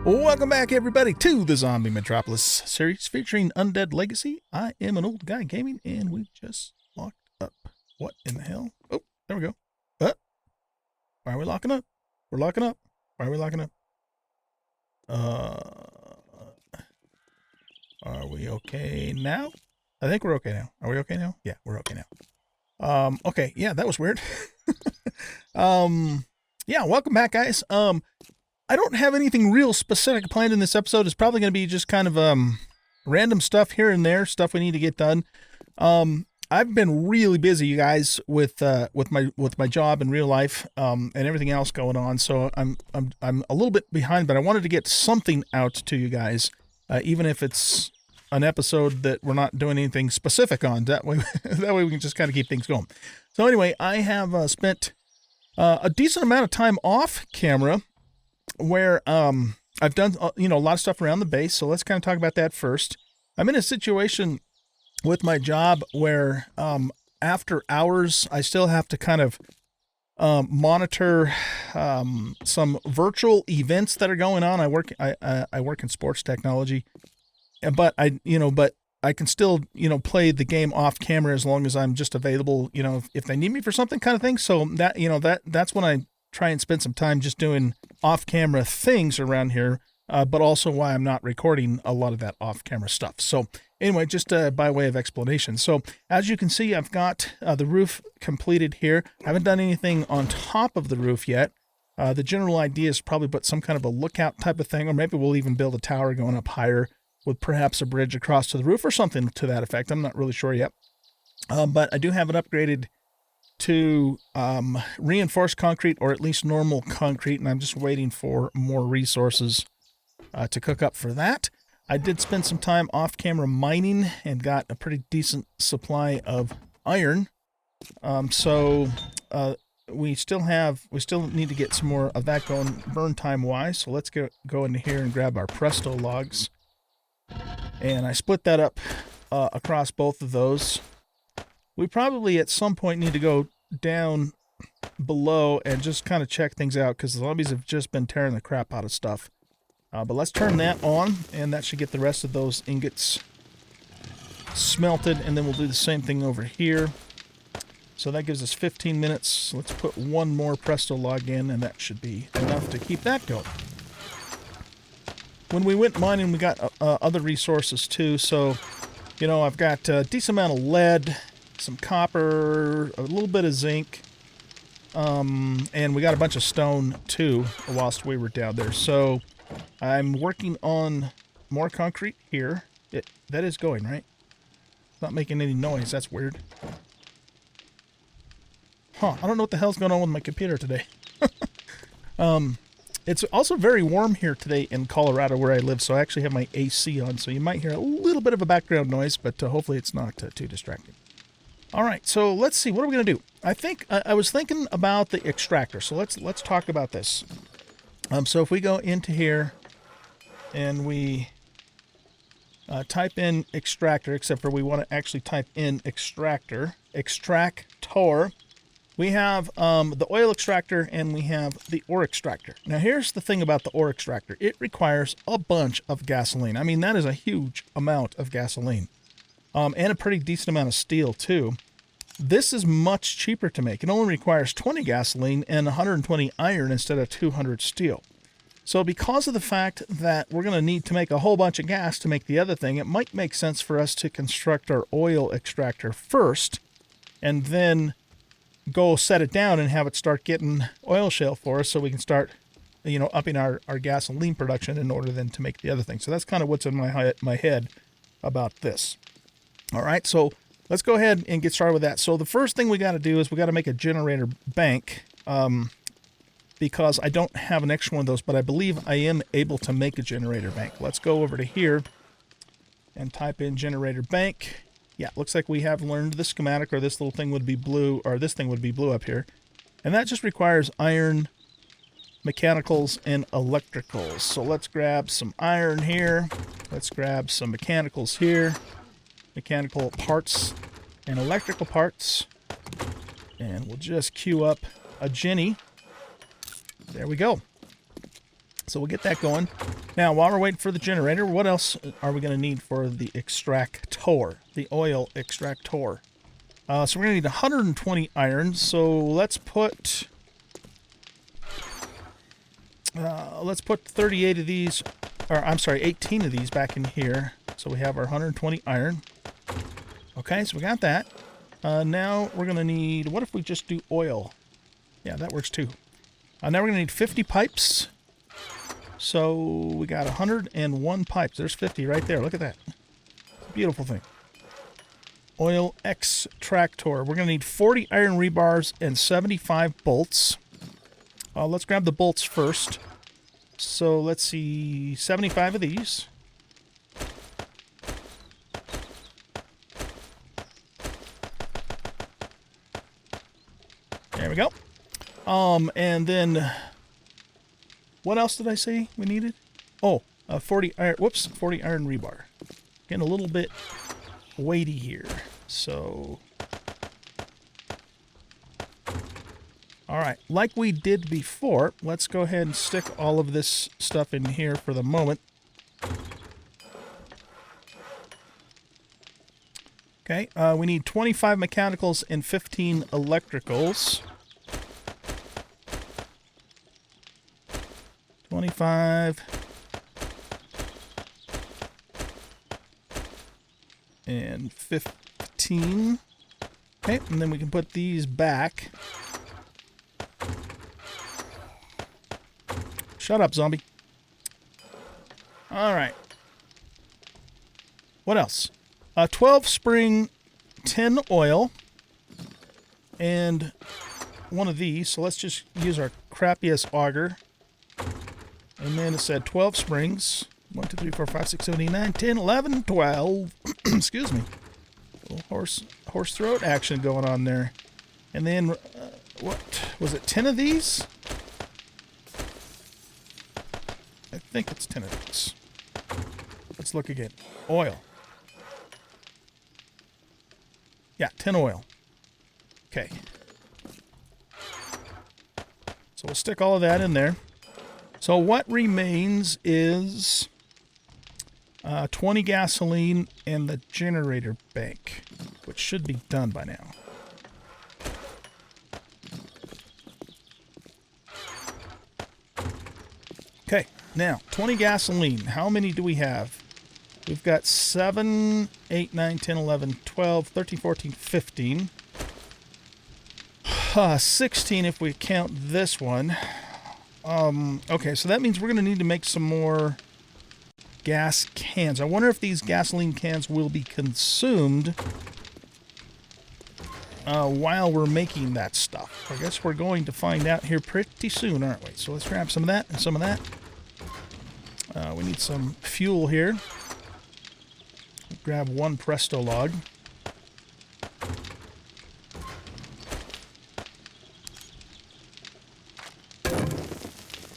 Welcome back, everybody, to the Zombie Metropolis series featuring Undead Legacy. I am an old guy gaming, and we just locked up. What in the hell? Oh, there we go. Why are we locking up? We're locking up. Why are we locking up? Are we okay now? I think we're okay now. Are we okay now? Yeah, we're okay now. Okay, yeah, that was weird. Yeah, welcome back, guys. I don't have anything real specific planned in this episode. It's probably going to be just kind of random stuff here and there, stuff we need to get done. I've been really busy, you guys, with my job in real life and everything else going on. So I'm a little bit behind, but I wanted to get something out to you guys, even if it's an episode that we're not doing anything specific on. That way we can just kind of keep things going. So anyway, I have spent a decent amount of time off camera, where I've done a lot of stuff around the base. So let's kind of talk about that first. I'm in a situation with my job where after hours I still have to kind of monitor some virtual events that are going on. I work in sports technology, but I can still play the game off camera as long as I'm just available, if they need me for something, kind of thing. So that's when I try and spend some time just doing off-camera things around here, but also why I'm not recording a lot of that off-camera stuff. So anyway, just by way of explanation. So as you can see, I've got the roof completed here. I haven't done anything on top of the roof yet. The general idea is probably put some kind of a lookout type of thing, or maybe we'll even build a tower going up higher with perhaps a bridge across to the roof or something to that effect. I'm not really sure yet. But I do have it upgraded to reinforced concrete, or at least normal concrete, and I'm just waiting for more resources to cook up for that. I did spend some time off camera mining and got a pretty decent supply of iron. So we still need to get some more of that going burn time wise. So let's go into here and grab our Presto logs, and I split that up across both of those. We probably at some point need to go down below and just kind of check things out, because the zombies have just been tearing the crap out of stuff. But let's turn that on, and that should get the rest of those ingots smelted, and then we'll do the same thing over here. So that gives us 15 minutes. So let's put one more Presto log in, and that should be enough to keep that going. When we went mining, we got other resources too. So, I've got a decent amount of lead, some copper, a little bit of zinc, and we got a bunch of stone too whilst we were down there. So I'm working on more concrete here. That is going, right? It's not making any noise. That's weird. I don't know what the hell's going on with my computer today. It's also very warm here today in Colorado where I live, so I actually have my AC on, so you might hear a little bit of a background noise, but hopefully it's not too distracting. All right, so let's see. What are we going to do? I think I was thinking about the extractor, so let's talk about this. So if we go into here and we type in extractor, except for we want to actually type in extractor. We have the oil extractor and we have the ore extractor. Now here's the thing about the ore extractor. It requires a bunch of gasoline. I mean, that is a huge amount of gasoline. And a pretty decent amount of steel too. This is much cheaper to make. It only requires 20 gasoline and 120 iron instead of 200 steel. So because of the fact that we're going to need to make a whole bunch of gas to make the other thing, it might make sense for us to construct our oil extractor first and then go set it down and have it start getting oil shale for us so we can start, upping our gasoline production in order then to make the other thing. So that's kind of what's in my head about this. All right, so let's go ahead and get started with that. So the first thing we got to do is we got to make a generator bank, because I don't have an extra one of those, but I believe I am able to make a generator bank. Let's go over to here and type in generator bank. Yeah, looks like we have learned the schematic, or this little thing would be blue, or this thing would be blue up here. And that just requires iron, mechanicals, and electricals. So let's grab some iron here. Let's grab some mechanicals here. Mechanical parts and electrical parts. And we'll just queue up a Jenny. There we go. So we'll get that going. Now, while we're waiting for the generator, what else are we going to need for the extractor, the oil extractor? So we're going to need 120 iron. So let's put 38 of these, or I'm sorry, 18 of these back in here. So we have our 120 iron. Okay, so we got that. Now we're going to need, what if we just do oil? Yeah, that works too. Now we're going to need 50 pipes. So we got 101 pipes. There's 50 right there. Look at that. It's a beautiful thing. Oil extractor. We're going to need 40 iron rebars and 75 bolts. Let's grab the bolts first. So let's see, 75 of these. There we go. And then what else did I say we needed? Oh, 40 iron, 40 iron rebar. Getting a little bit weighty here. So, all right, like we did before, let's go ahead and stick all of this stuff in here for the moment. Okay, we need 25 mechanicals and 15 electricals. 25 and 15. Okay, and then we can put these back. Shut up, zombie. All right. What else? 12 spring, 10 oil, and one of these. So let's just use our crappiest auger. And then it said 12 springs. 1, 2, 3, 4, 5, 6, 7, 8, 9, 10, 11, 12. Excuse me. A little horse throat action going on there. And then, what? Was it 10 of these? I think it's 10 of these. Let's look again. Oil. Yeah, 10 oil. Okay. So we'll stick all of that in there. So what remains is 20 gasoline and the generator bank, which should be done by now. Okay, now 20 gasoline. How many do we have? We've got 7, 8, 9, 10, 11, 12, 13, 14, 15. 16 if we count this one. Okay, so that means we're going to need to make some more gas cans. I wonder if these gasoline cans will be consumed while we're making that stuff. I guess we're going to find out here pretty soon, aren't we? So let's grab some of that and some of that. We need some fuel here. Grab one Presto log.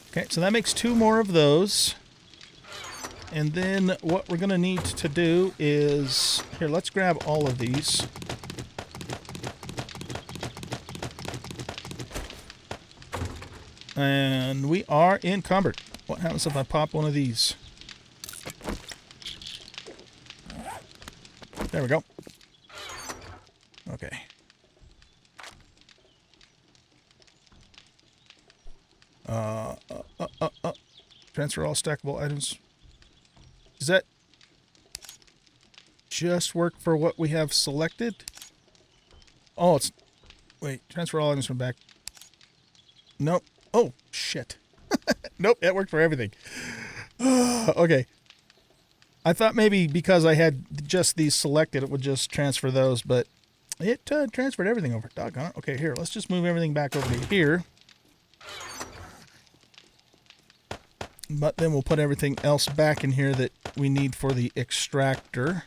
Okay, so that makes 2 more of those. And then what we're going to need to do is... Here, let's grab all of these. And we are encumbered. What happens if I pop one of these? There we go. Okay. Transfer all stackable items. Does that just work for what we have selected? Oh, it's... Wait, transfer all items from back. Nope. Oh, shit. Nope, that worked for everything. Okay. I thought maybe because I had just these selected, it would just transfer those, but it transferred everything over. Doggone it. Okay, here, let's just move everything back over to here. But then we'll put everything else back in here that we need for the extractor,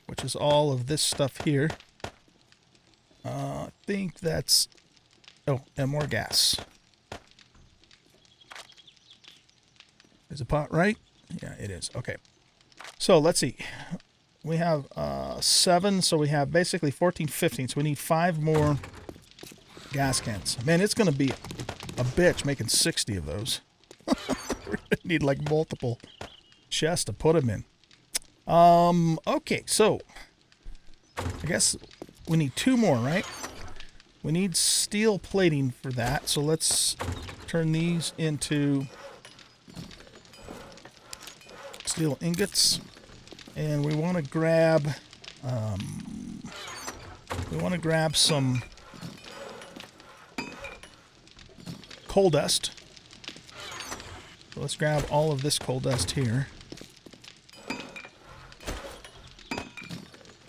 which is all of this stuff here. I think that's... Oh, and more gas. Is the pot right? Yeah, it is. Okay. So let's see. We have 7, so we have basically 14, 15. So we need 5 more gas cans. Man, it's going to be a bitch making 60 of those. We're gonna need like multiple chests to put them in. Okay, so I guess we need 2 more, right? We need steel plating for that, so let's turn these into steel ingots. And we want to grab some coal dust. So let's grab all of this coal dust here.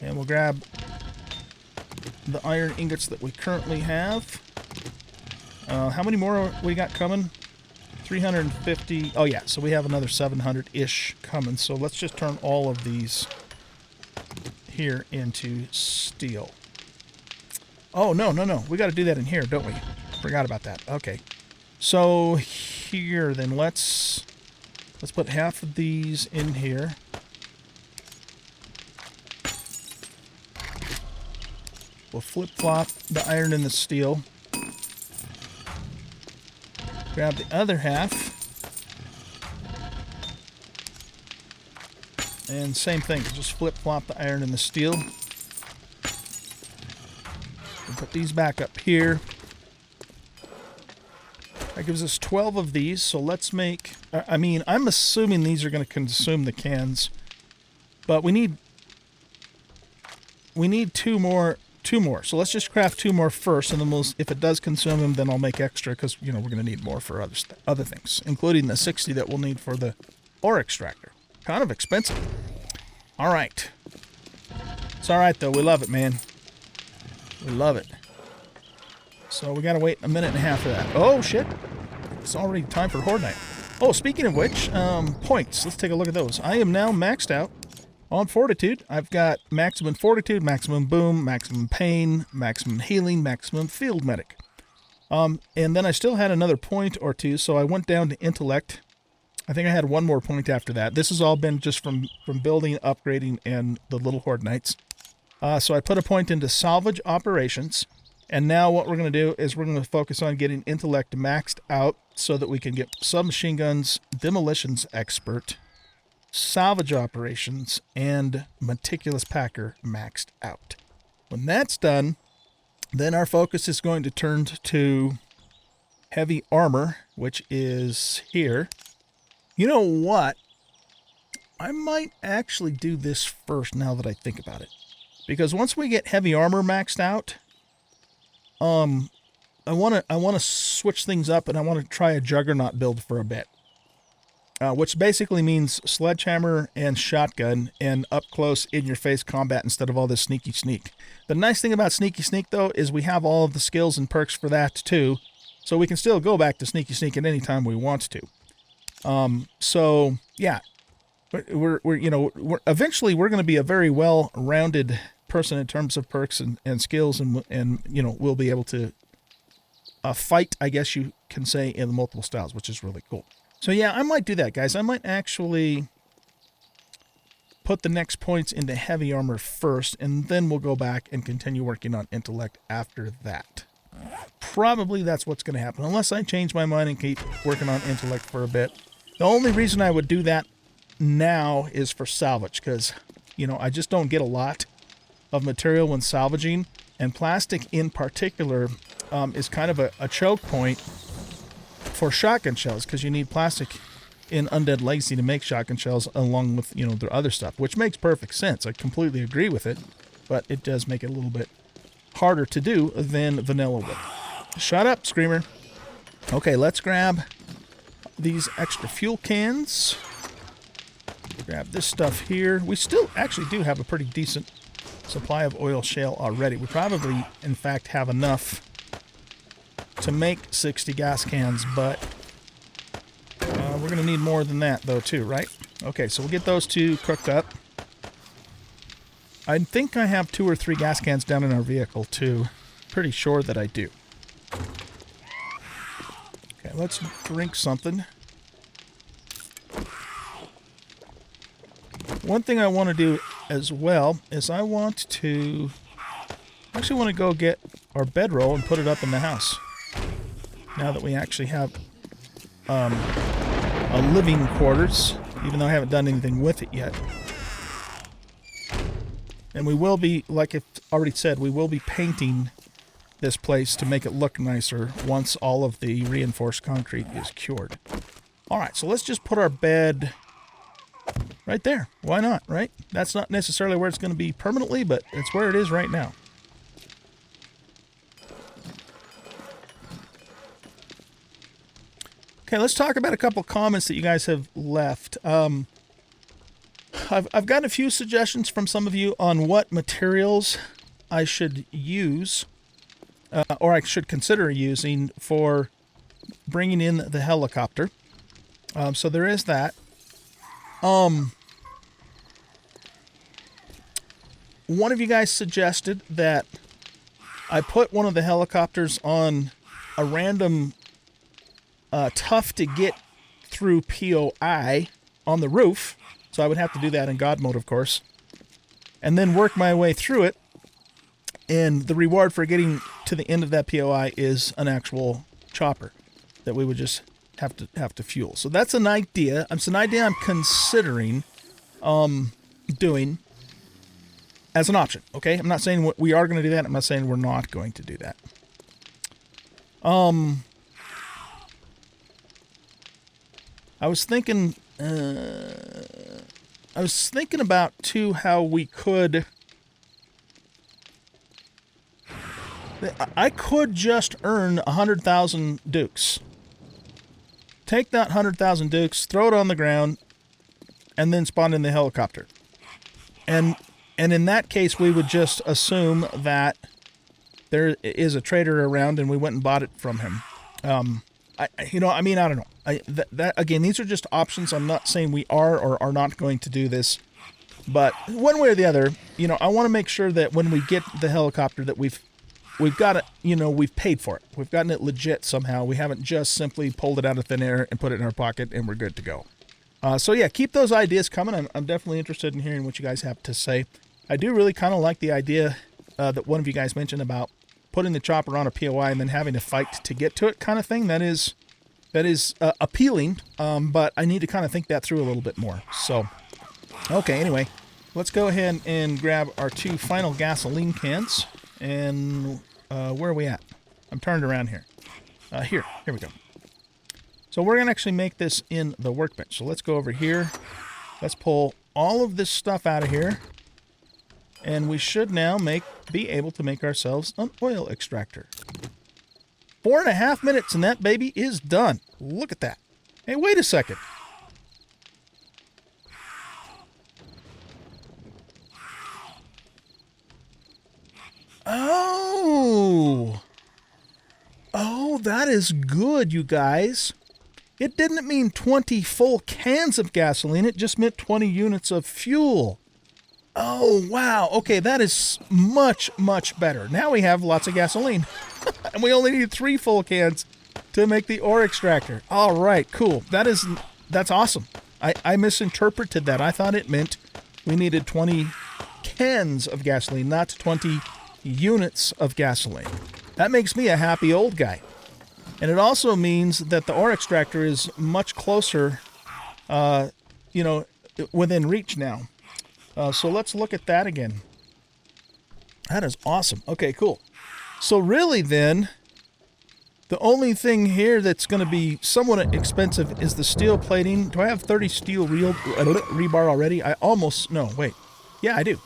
And we'll grab the iron ingots that we currently have. How many more we got coming? 350. Oh, yeah. So we have another 700-ish coming. So let's just turn all of these here into steel. Oh, no. We got to do that in here, don't we? Forgot about that. Okay. So here, then let's put half of these in here. We'll flip-flop the iron and the steel. Grab the other half. And same thing, just flip-flop the iron and the steel. We'll put these back up here. That gives us 12 of these, so let's make... I mean, I'm assuming these are going to consume the cans. But we need 2 more. So let's just craft 2 more first, and then if it does consume them, then I'll make extra, because, you know, we're going to need more for other things, including the 60 that we'll need for the ore extractor. Kind of expensive. All right. It's all right, though. We love it, man. We love it. So we got to wait a minute and a half for that. Oh, shit. It's already time for Horde Night. Oh, speaking of which, points. Let's take a look at those. I am now maxed out on Fortitude. I've got maximum Fortitude, maximum Boom, maximum Pain, maximum Healing, maximum Field Medic. And then I still had another point or 2, so I went down to Intellect. I think I had 1 more point after that. This has all been just from building, upgrading, and the little Horde Nights. So I put a point into Salvage Operations. And now what we're going to do is we're going to focus on getting Intellect maxed out so that we can get Submachine Guns, Demolitions Expert, Salvage Operations, and Meticulous Packer maxed out. When that's done, then our focus is going to turn to Heavy Armor, which is here. You know what? I might actually do this first now that I think about it. Because once we get Heavy Armor maxed out, I want to switch things up, and I want to try a Juggernaut build for a bit. Which basically means sledgehammer and shotgun and up-close, in-your-face combat instead of all this sneaky sneak. The nice thing about sneaky sneak, though, is we have all of the skills and perks for that, too. So we can still go back to sneaky sneak at any time we want to. So, yeah. Eventually we're going to be a very well-rounded person in terms of perks and skills, and we'll be able to fight, I guess you can say, in the multiple styles, which is really cool. So yeah, I might do that, guys. I might actually put the next points into Heavy Armor first, and then we'll go back and continue working on Intellect after that. Probably that's what's going to happen, unless I change my mind and keep working on Intellect for a bit. The only reason I would do that now is for salvage, because, I just don't get a lot of material when salvaging, and plastic in particular is kind of a choke point for shotgun shells, because you need plastic in Undead Legacy to make shotgun shells along with, the other stuff, which makes perfect sense. I completely agree with it, but it does make it a little bit harder to do than vanilla would. Shut up, Screamer. Okay, let's grab these extra fuel cans. Grab this stuff here. We still actually do have a pretty decent supply of oil shale already. We probably, in fact, have enough to make 60 gas cans, but we're going to need more than that, though, too, right? Okay, so we'll get those 2 cooked up. I think I have 2 or 3 gas cans down in our vehicle, too. Pretty sure that I do. Okay, let's drink something. One thing I want to do as well is I actually want to go get our bedroll and put it up in the house. Now that we actually have living quarters, even though I haven't done anything with it yet. And we will be, like I've already said, we will be painting this place to make it look nicer once all of the reinforced concrete is cured. All right, so let's just put our bed right there. Why not, right? That's not necessarily where it's going to be permanently, but it's where it is right now. Okay, let's talk about a couple comments that you guys have left. I've gotten a few suggestions from some of you on what materials I should use, or I should consider using for bringing in the helicopter. So there is that. One of you guys suggested that I put one of the helicopters on a random tough to get through POI on the roof. So I would have to do that in God mode, of course. And then work my way through it. And the reward for getting to the end of that POI is an actual chopper that we would just have to fuel. So that's an idea. It's an idea I'm considering doing as an option. Okay, I'm not saying we are going to do that. I'm not saying we're not going to do that. I was thinking about too how we could. I could just earn 100,000 dukes. Take that 100,000 dukes, throw it on the ground, and then spawn in the helicopter. And in that case, we would just assume that there is a trader around, and we went and bought it from him. I don't know. Again, these are just options. I'm not saying we are or are not going to do this, but one way or the other, I want to make sure that when we get the helicopter, that we've got it. We've paid for it. We've gotten it legit somehow. We haven't just simply pulled it out of thin air and put it in our pocket, and we're good to go. So yeah, keep those ideas coming. I'm definitely interested in hearing what you guys have to say. I do really kind of like the idea that one of you guys mentioned about putting the chopper on a POI and then having to fight to get to it, kind of thing. That is appealing, but I need to kind of think that through a little bit more. So, okay, anyway, let's go ahead and grab our 2 final gasoline cans. And where are we at? I'm turned around here. Here we go. So we're going to actually make this in the workbench. So let's go over here. Let's pull all of this stuff out of here. And we should now be able to make ourselves an oil extractor. 4.5 minutes and that baby is done. Look at that. Hey, wait a second. Oh, that is good, you guys. It didn't mean 20 full cans of gasoline. It just meant 20 units of fuel. Oh, wow. Okay, that is much, much better. Now we have lots of gasoline. And we only need 3 full cans to make the ore extractor. All right, cool. That's awesome. I misinterpreted that. I thought it meant we needed 20 cans of gasoline, not 20 units of gasoline. That makes me a happy old guy. And it also means that the ore extractor is much closer, within reach now. So let's look at that again. That is awesome. Okay, cool. So really then, the only thing here that's going to be somewhat expensive is the steel plating. Do I have 30 steel rebar already? No, wait. Yeah, I do.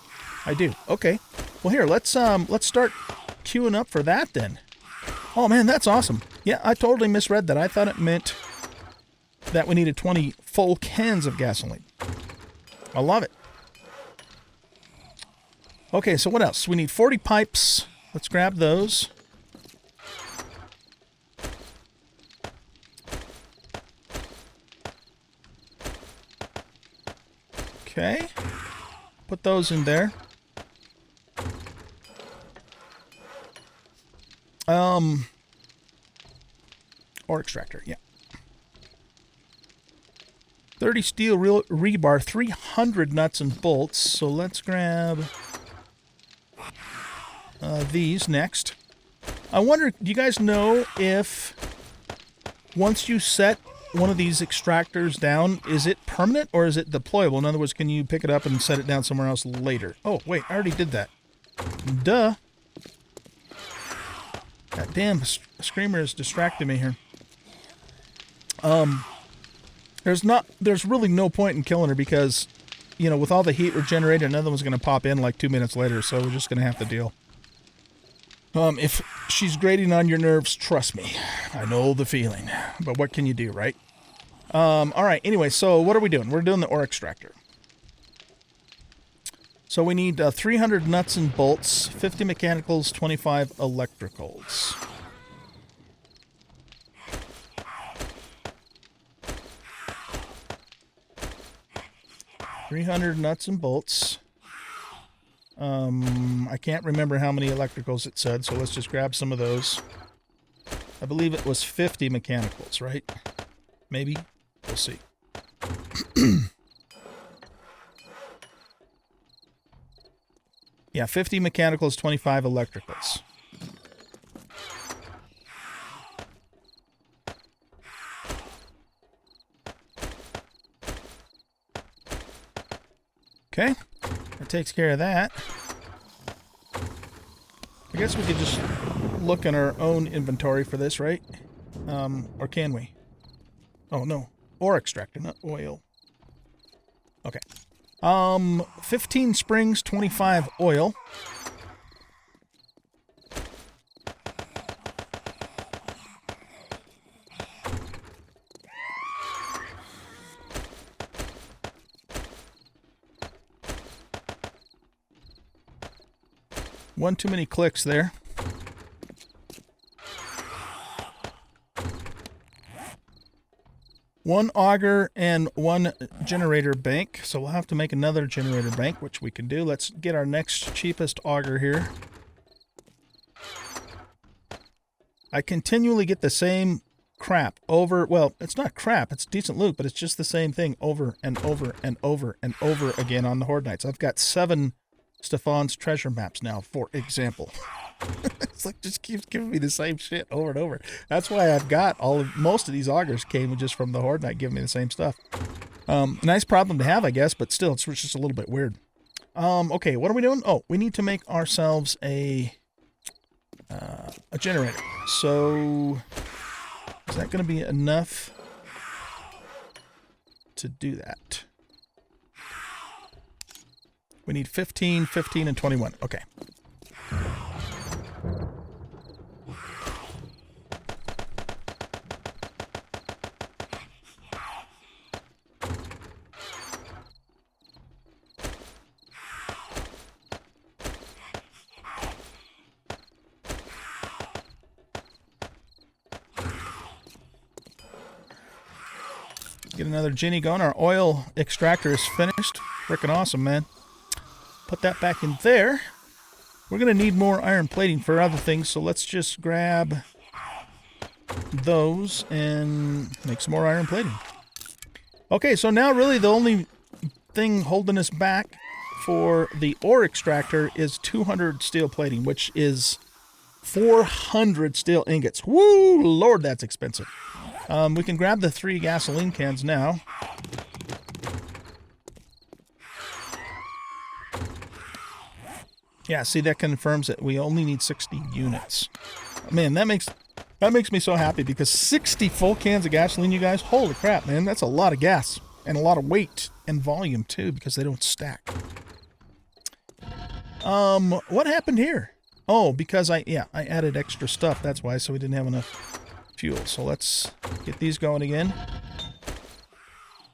Okay. Well, here, let's start queuing up for that then. Oh man, that's awesome. Yeah, I totally misread that. I thought it meant that we needed 20 full cans of gasoline. I love it. Okay, so what else? We need 40 pipes. Let's grab those. Okay. Put those in there. Ore extractor, yeah. 30 steel rebar, 300 nuts and bolts. So let's grab these next. I wonder, do you guys know if once you set one of these extractors down, is it permanent or is it deployable? In other words, can you pick it up and set it down somewhere else later? Oh, wait, I already did that. Duh. God damn, Screamer has distracted me here. There's really no point in killing her because, you know, with all the heat we're generating, another one's going to pop in like 2 minutes later, so we're just going to have to deal. If she's grating on your nerves, trust me. I know the feeling. But what can you do, right? Alright, anyway, so what are we doing? We're doing the ore extractor. So we need 300 nuts and bolts, 50 mechanicals, 25 electricals. $300 nuts and bolts. I can't remember how many electricals it said, so let's just grab some of those. I believe it was 50 mechanicals, right? Maybe? We'll see. Yeah, 50 mechanicals, 25 electricals. Okay, that takes care of that. I guess we could just look in our own inventory for this, right? Or can we? Oh, no. Ore extractor, not oil. Okay. 15 springs, 25 oil. One too many clicks there. One auger and one generator bank. So we'll have to make another generator bank, which we can do. Let's get our next cheapest auger here. I continually get the same crap over. Well, it's not crap. It's decent loot, but it's just the same thing over and over and over and over again on the Horde Nights. I've got 7 Stefan's treasure maps now, for example. It's like just keeps giving me the same shit over and over. That's why I've got most of these augers came just from the Horde Night giving me the same stuff. Nice problem to have, I guess, but still, it's just a little bit weird. Okay, what are we doing? Oh, we need to make ourselves a generator. So, is that going to be enough to do that? We need 15, 15, and 21. Okay. Get another Ginny going. Our oil extractor is finished. Freaking awesome, man. Put that back in there. We're going to need more iron plating for other things, so let's just grab those and make some more iron plating. Okay, so now really the only thing holding us back for the ore extractor is 200 steel plating, which is 400 steel ingots. Woo, Lord, that's expensive. We can grab the 3 gasoline cans now. Yeah, see, that confirms that we only need 60 units. Man, that makes me so happy because 60 full cans of gasoline, you guys, holy crap, man, that's a lot of gas and a lot of weight and volume too because they don't stack. What happened here? Oh, because I added extra stuff, that's why, so we didn't have enough fuel. So let's get these going again.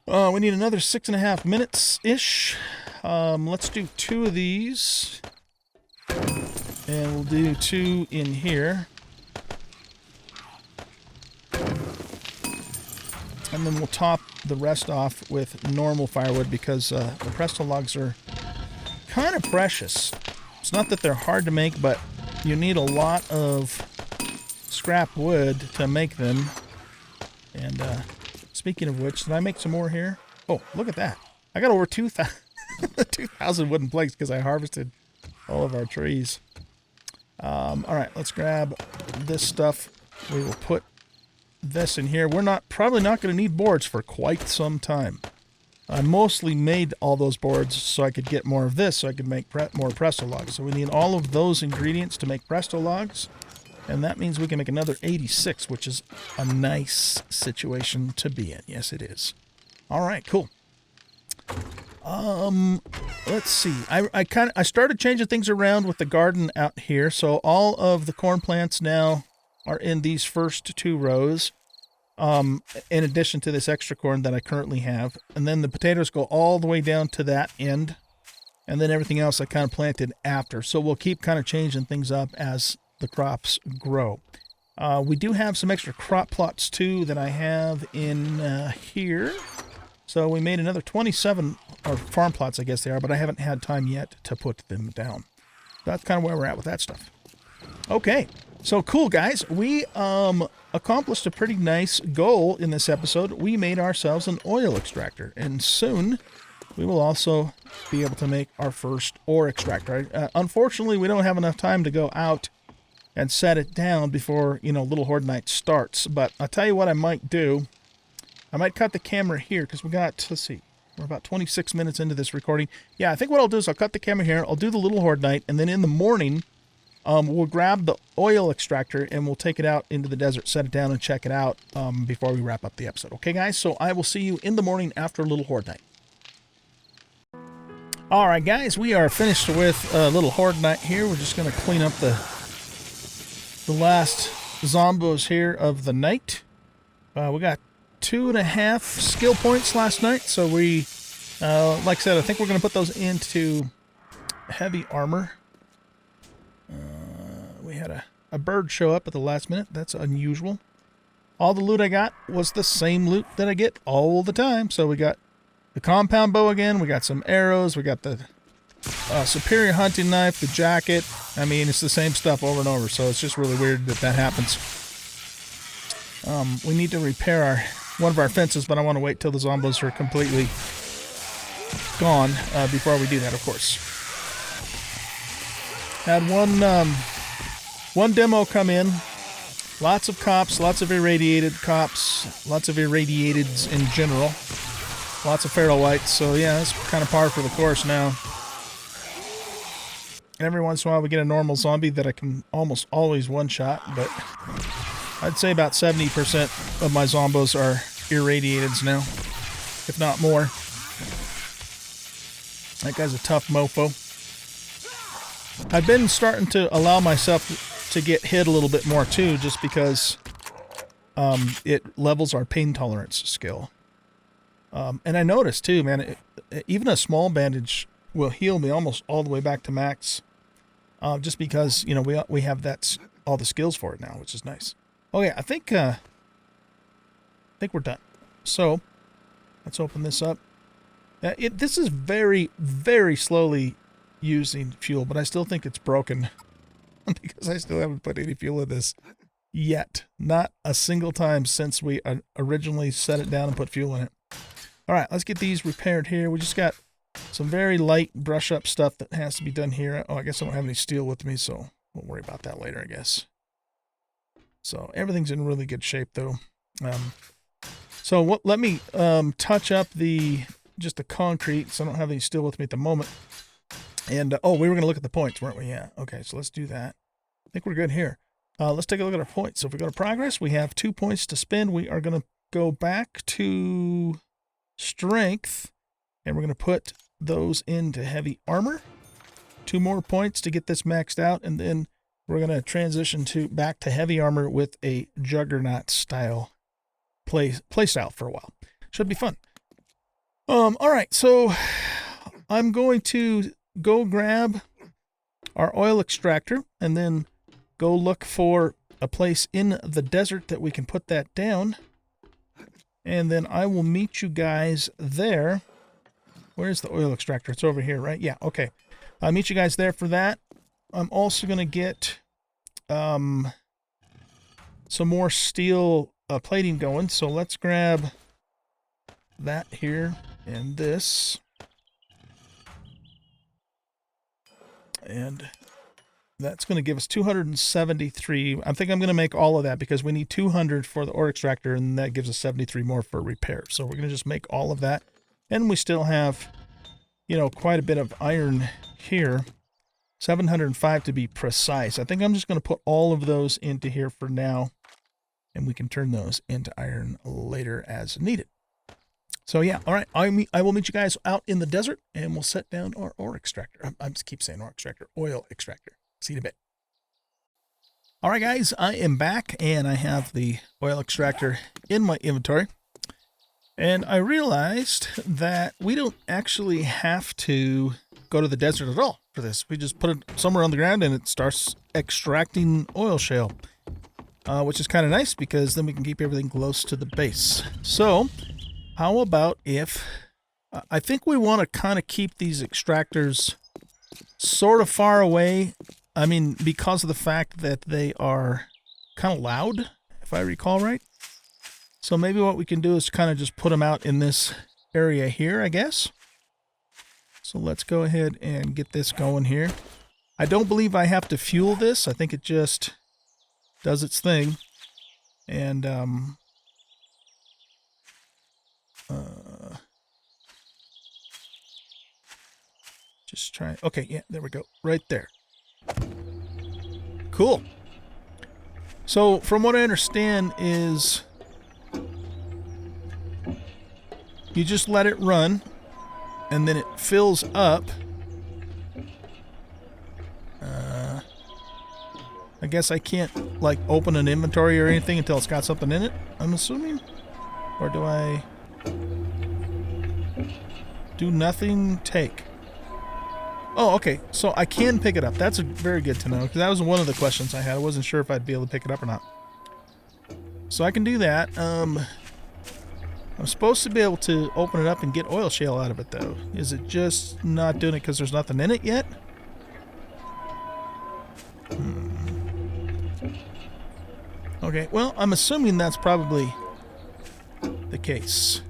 We need another 6.5 minutes-ish. Let's do 2 of these. And we'll do 2 in here. And then we'll top the rest off with normal firewood because the Presto logs are kind of precious. It's not that they're hard to make, but you need a lot of scrap wood to make them. And speaking of which, did I make some more here? Oh, look at that. I got over 2,000 wooden planks because I harvested all of our trees. Alright, let's grab this stuff. We will put this in here. We're probably not going to need boards for quite some time. I mostly made all those boards so I could get more of this, so I could make more Presto logs. So we need all of those ingredients to make Presto logs, and that means we can make another 86, which is a nice situation to be in. Yes, it is. All right, cool. Let's see. I started changing things around with the garden out here, so all of the corn plants now are in these first 2 rows. In addition to this extra corn that I currently have. And then the potatoes go all the way down to that end. And then everything else I kind of planted after. So we'll keep kind of changing things up as the crops grow. We do have some extra crop plots too that I have in here. So we made another 27 or farm plots, I guess they are, but I haven't had time yet to put them down. That's kind of where we're at with that stuff. Okay. So cool, guys. We accomplished a pretty nice goal in this episode. We made ourselves an oil extractor, and soon we will also be able to make our first ore extractor. Unfortunately, we don't have enough time to go out and set it down before, Little Horde Night starts. But I'll tell you what I might do. I might cut the camera here because we got, let's see, we're about 26 minutes into this recording. Yeah, I think what I'll do is I'll cut the camera here. I'll do the Little Horde Night, and then in the morning, we'll grab the oil extractor and we'll take it out into the desert, set it down, and check it out before we wrap up the episode. Okay, guys? So I will see you in the morning after Little Horde Night. All right, guys. We are finished with Little Horde Night here. We're just going to clean up the last zombos here of the night. We got 2.5 skill points last night. So we, like I said, I think we're going to put those into heavy armor. We had a bird show up at the last minute. That's unusual. All the loot I got was the same loot that I get all the time. So we got the compound bow again. We got some arrows. We got the superior hunting knife, the jacket. I mean, it's the same stuff over and over. So it's just really weird that happens. We need to repair one of our fences, but I want to wait till the zombos are completely gone before we do that, of course. Had one demo come in. Lots of cops, lots of irradiated cops, lots of irradiateds in general. Lots of feral whites, so yeah, that's kind of par for the course now. Every once in a while we get a normal zombie that I can almost always one-shot, but I'd say about 70% of my zombos are irradiateds now, if not more. That guy's a tough mofo. I've been starting to allow myself to get hit a little bit more too, just because it levels our pain tolerance skill. And I noticed too, man, even a small bandage will heal me almost all the way back to max, just because we have all the skills for it now, which is nice. Okay, I think we're done. So let's open this up. This is very, very slowly using fuel, but I still think it's broken because I still haven't put any fuel in this yet. Not a single time since we originally set it down and put fuel in it. All right, let's get these repaired here. We just got some very light brush up stuff that has to be done here. Oh, I guess I don't have any steel with me, so we'll worry about that later, I guess. So everything's in really good shape though. Let me touch up just the concrete, so I don't have any steel with me at the moment. And, we were going to look at the points, weren't we? Yeah. Okay, so let's do that. I think we're good here. Let's take a look at our points. So if we go to progress, we have 2 points to spend. We are going to go back to strength, and we're going to put those into heavy armor. 2 more points to get this maxed out, and then we're going to transition back to heavy armor with a juggernaut style play style for a while. Should be fun. All right, so I'm going to go grab our oil extractor and then go look for a place in the desert that we can put that down. And then I will meet you guys there. Where's the oil extractor? It's over here, right? Yeah, okay. I'll meet you guys there for that. I'm also going to get some more steel plating going. So let's grab that here and this. And That's going to give us 273. I think I'm going to make all of that because we need 200 for the ore extractor, and that gives us 73 more for repair. So we're going to just make all of that. And we still have, you know, quite a bit of iron here. 705 to be precise. I think I'm just going to put all of those into here for now, and we can turn those into iron later as needed. So yeah, all right, I will meet you guys out in the desert, and we'll set down our ore extractor. I just keep saying ore extractor, oil extractor. See you in a bit. All right, guys, I am back, and I have the oil extractor in my inventory. And I realized that we don't actually have to go to the desert at all for this. We just put it somewhere on the ground, and it starts extracting oil shale, which is kind of nice because then we can keep everything close to the base. So how about if... I think we want to kind of keep these extractors sort of far away. I mean, because of the fact that they are kind of loud, if I recall right. So maybe what we can do is kind of just put them out in this area here, I guess. So let's go ahead and get this going here. I don't believe I have to fuel this. I think it just does its thing. And just try. Okay, yeah, there we go. Right there. Cool. So from what I understand is you just let it run and then it fills up. I guess I can't like open an inventory or anything until it's got something in it, I'm assuming. Or do I do nothing? Take. Oh, okay. So I can pick it up. That's very good to know, because that was one of the questions I had. I wasn't sure if I'd be able to pick it up or not. So I can do that. I'm supposed to be able to open it up and get oil shale out of it, though. Is it just not doing it because there's nothing in it yet? Okay, well, I'm assuming that's probably the case.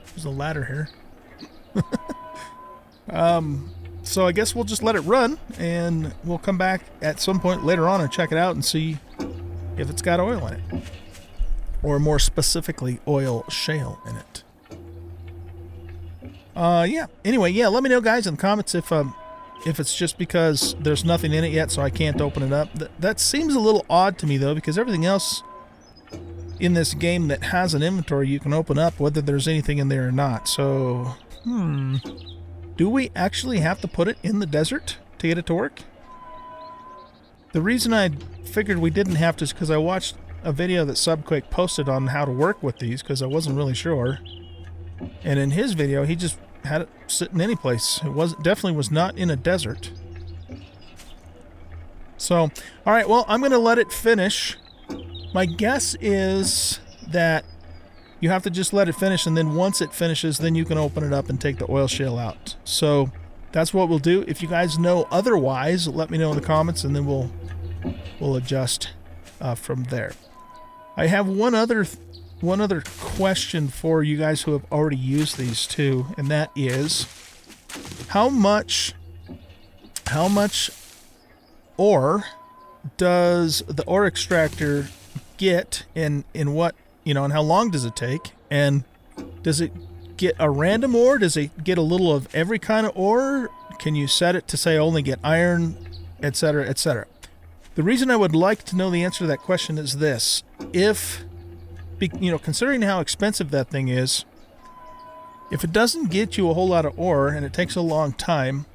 There's a ladder here. So I guess we'll just let it run, and we'll come back at some point later on and check it out and see if it's got oil in it. Or more specifically, oil shale in it. Yeah. Anyway, yeah, let me know, guys, in the comments if it's just because there's nothing in it yet, so I can't open it up. That seems a little odd to me, though, because everything else in this game that has an inventory you can open up, whether there's anything in there or not. So, do we actually have to put it in the desert to get it to work? The reason I figured we didn't have to is because I watched a video that Subquake posted on how to work with these, because I wasn't really sure. And in his video, he just had it sitting any place. It definitely was not in a desert. So, all right, well, I'm going to let it finish. My guess is that you have to just let it finish, and then once it finishes, then you can open it up and take the oil shale out. So that's what we'll do. If you guys know otherwise, let me know in the comments, and then we'll adjust from there. I have one other question for you guys who have already used these too, and that is how much ore does the ore extractor get in what, you know, and how long does it take? And does it get a random ore? Does it get a little of every kind of ore? Can you set it to say only get iron, etc., etc.? The reason I would like to know the answer to that question is this. If, you know, considering how expensive that thing is, if it doesn't get you a whole lot of ore and it takes a long time,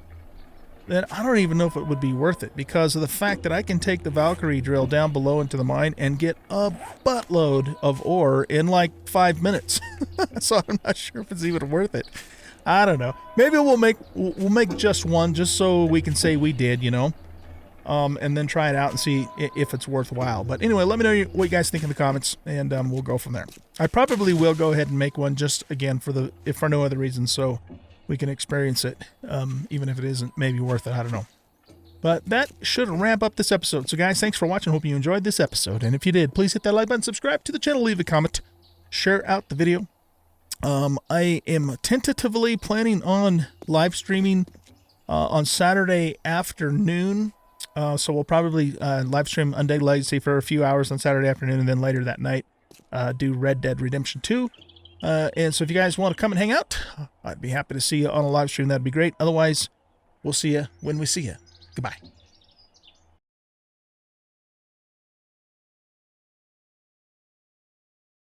then I don't even know if it would be worth it, because of the fact that I can take the Valkyrie drill down below into the mine and get a buttload of ore in like 5 minutes. So I'm not sure if it's even worth it. I don't know. Maybe we'll make just one, just so we can say we did, you know, and then try it out and see if it's worthwhile. But anyway, let me know what you guys think in the comments, and we'll go from there. I probably will go ahead and make one just again if for no other reason, so we can experience it, even if it isn't maybe worth it. I don't know. But that should wrap up this episode. So guys, thanks for watching. Hope you enjoyed this episode. And if you did, please hit that like button, subscribe to the channel, leave a comment, share out the video. I am tentatively planning on live streaming on Saturday afternoon. So we'll probably live stream Undead Legacy for a few hours on Saturday afternoon, and then later that night do Red Dead Redemption 2. And so if you guys want to come and hang out, I'd be happy to see you on a live stream. That'd be great. Otherwise, we'll see you when we see you. Goodbye.